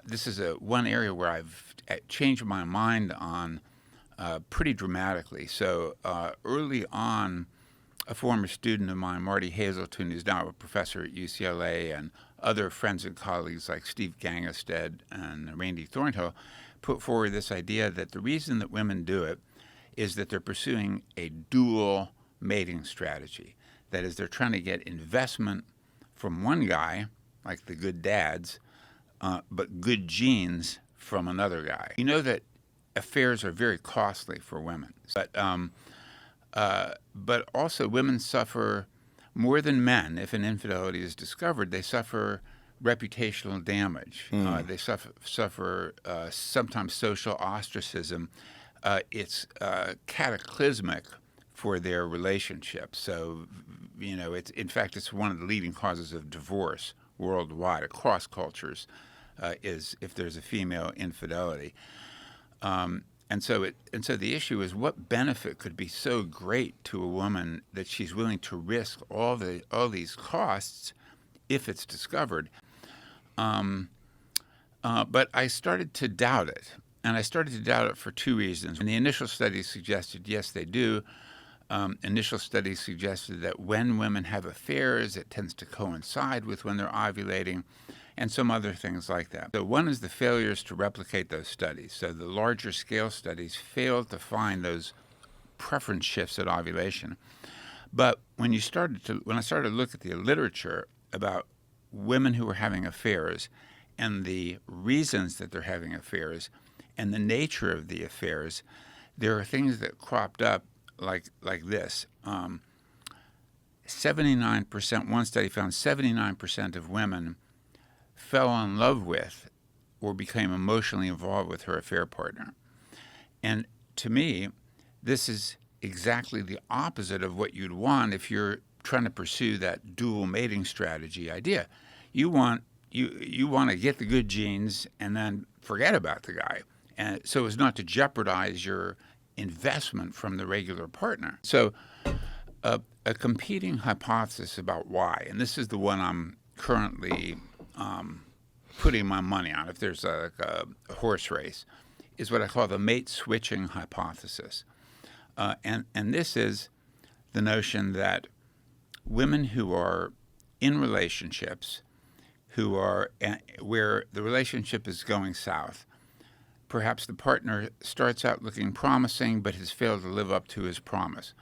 this is one area where I've changed my mind on pretty dramatically. So early on, a former student of mine, Marty Hazelton, who's now a professor at UCLA, and other friends and colleagues like Steve Gangestad and Randy Thornhill, put forward this idea that the reason that women do it is that they're pursuing a dual mating strategy. That is, they're trying to get investment from one guy, like the good dads, but good genes from another guy. You know that affairs are very costly for women, but also women suffer more than men. If an infidelity is discovered, they suffer reputational damage. They suffer sometimes social ostracism. It's cataclysmic for their relationship. So, in fact, it's one of the leading causes of divorce worldwide across cultures. Is if there's a female infidelity. And so the issue is, what benefit could be so great to a woman that she's willing to risk all these costs if it's discovered? But I started to doubt it, and I started to doubt it for two reasons. And the initial studies suggested yes, they do. Initial studies suggested that when women have affairs, it tends to coincide with when they're ovulating, and some other things like that. So one is the failures to replicate those studies. So the larger scale studies failed to find those preference shifts at ovulation. But when I started to look at the literature about women who were having affairs and the reasons that they're having affairs and the nature of the affairs, there are things that cropped up like this. 79%, one study found 79% of women fell in love with or became emotionally involved with her affair partner. And to me, this is exactly the opposite of what you'd want if you're trying to pursue that dual mating strategy idea. You want to get the good genes and then forget about the guy, and so as not to jeopardize your investment from the regular partner. So a competing hypothesis about why, and this is the one I'm currently putting my money on, if there's a horse race, is what I call the mate switching hypothesis. And this is the notion that women who are in relationships where the relationship is going south, perhaps the partner starts out looking promising but has failed to live up to his promise.